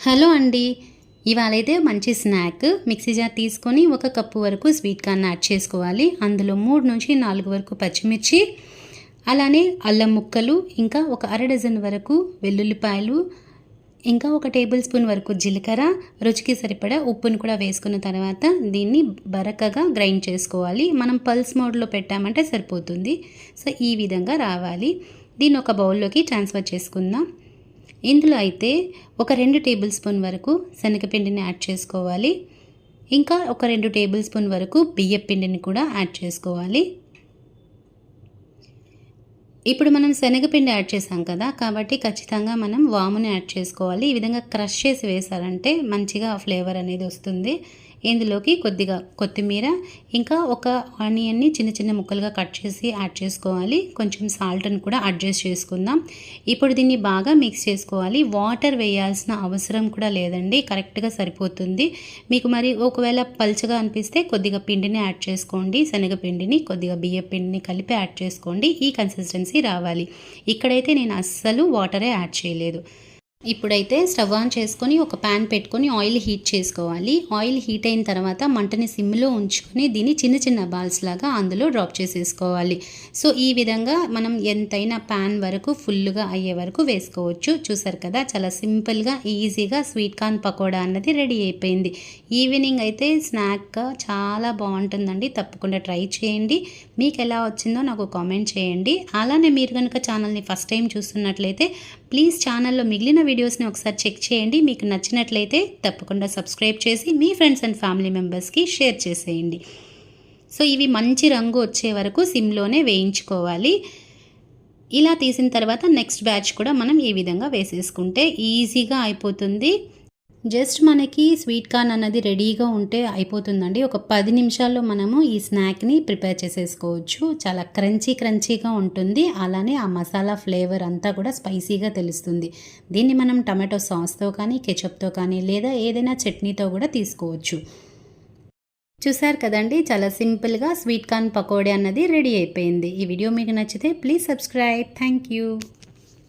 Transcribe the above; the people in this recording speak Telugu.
హలో అండి, ఇవాళైతే మంచి స్నాక్ మిక్సీ జార్ తీసుకొని 1 కప్పు వరకు స్వీట్ కార్న్ యాడ్ చేసుకోవాలి. అందులో 3 నుంచి 4 వరకు పచ్చిమిర్చి, అలానే అల్లం ముక్కలు, ఇంకా ఒక అర డజన్ వరకు వెల్లుల్లిపాయలు, ఇంకా 1 టేబుల్ స్పూన్ వరకు జీలకర్ర, రుచికి సరిపడా ఉప్పును కూడా వేసుకున్న తర్వాత దీన్ని బరకగా గ్రైండ్ చేసుకోవాలి. మనం పల్స్ మోడ్లో పెట్టామంటే సరిపోతుంది. సో ఈ విధంగా రావాలి. దీన్ని ఒక బౌల్లోకి ట్రాన్స్ఫర్ చేసుకుందాం. ఇందులో అయితే ఒక 2 టేబుల్ స్పూన్ వరకు శనగపిండిని యాడ్ చేసుకోవాలి. ఇంకా ఒక 2 టేబుల్ స్పూన్ వరకు బియ్యపు పిండిని కూడా యాడ్ చేసుకోవాలి. ఇప్పుడు మనం శనగపిండి యాడ్ చేసాం కదా, కాబట్టి ఖచ్చితంగా మనం వాముని యాడ్ చేసుకోవాలి. ఈ విధంగా క్రష్ చేసి వేసారంటే మంచిగా ఫ్లేవర్ అనేది వస్తుంది. ఇందులోకి కొద్దిగా కొత్తిమీర, ఇంకా ఒక ఆనియన్ని చిన్న చిన్న ముక్కలుగా కట్ చేసి యాడ్ చేసుకోవాలి. కొంచెం సాల్ట్ని కూడా అడ్జస్ట్ చేసుకుందాం. ఇప్పుడు దీన్ని బాగా మిక్స్ చేసుకోవాలి. వాటర్ వేయాల్సిన అవసరం కూడా లేదండి, కరెక్ట్గా సరిపోతుంది. మీకు మరి ఒకవేళ పల్చగా అనిపిస్తే కొద్దిగా పిండిని యాడ్ చేసుకోండి. శనగపిండిని కొద్దిగా బియ్యం పిండిని కలిపి యాడ్ చేసుకోండి. ఈ కన్సిస్టెన్సీ రావాలి. ఇక్కడైతే నేను అస్సలు వాటరే యాడ్ చేయలేదు. ఇప్పుడైతే స్టవ్ ఆన్ చేసుకొని ఒక ప్యాన్ పెట్టుకొని ఆయిల్ హీట్ చేసుకోవాలి. ఆయిల్ హీట్ అయిన తర్వాత మంటని సిమ్లో ఉంచుకొని దీన్ని చిన్న చిన్న బాల్స్ లాగా అందులో డ్రాప్ చేసేసుకోవాలి. సో ఈ విధంగా మనం ఎంతైనా ప్యాన్ వరకు ఫుల్గా అయ్యే వరకు వేసుకోవచ్చు. చూసారు కదా, చాలా సింపుల్గా ఈజీగా స్వీట్ కార్న్ పకోడా అన్నది రెడీ అయిపోయింది. ఈవినింగ్ అయితే స్నాక్గా చాలా బాగుంటుందండి. తప్పకుండా ట్రై చేయండి. మీకు ఎలా వచ్చిందో నాకు కామెంట్ చేయండి. అలానే మీరు కనుక ఛానల్ని ఫస్ట్ టైం చూస్తున్నట్లయితే ప్లీజ్ ఛానల్లో మిగిలిన వీడియోస్ని ఒకసారి చెక్ చేయండి. మీకు నచ్చినట్లయితే తప్పకుండా సబ్స్క్రైబ్ చేసి మీ ఫ్రెండ్స్ అండ్ ఫ్యామిలీ మెంబర్స్కి షేర్ చేసేయండి. సో ఇవి మంచి రంగు వచ్చే వరకు సిమ్లోనే వేయించుకోవాలి. ఇలా తీసిన తర్వాత నెక్స్ట్ బ్యాచ్ కూడా మనం ఈ విధంగా వేసేసుకుంటే ఈజీగా అయిపోతుంది. జస్ట్ మనకి స్వీట్ కార్న్ అన్నది రెడీగా ఉంటే అయిపోతుందండి. ఒక 10 నిమిషాల్లో మనము ఈ స్నాక్ని ప్రిపేర్ చేసేసుకోవచ్చు. చాలా క్రంచీగా ఉంటుంది. అలానే ఆ మసాలా ఫ్లేవర్ అంతా కూడా స్పైసీగా తెలుస్తుంది. దీన్ని మనం టమాటో సాస్తో కానీ, కెచప్తో కానీ, లేదా ఏదైనా చట్నీతో కూడా తీసుకోవచ్చు. చూసారు కదండి, చాలా సింపుల్గా స్వీట్ కార్న్ పకోడీ అన్నది రెడీ అయిపోయింది. ఈ వీడియో మీకు నచ్చితే ప్లీజ్ సబ్స్క్రైబ్. Thank you.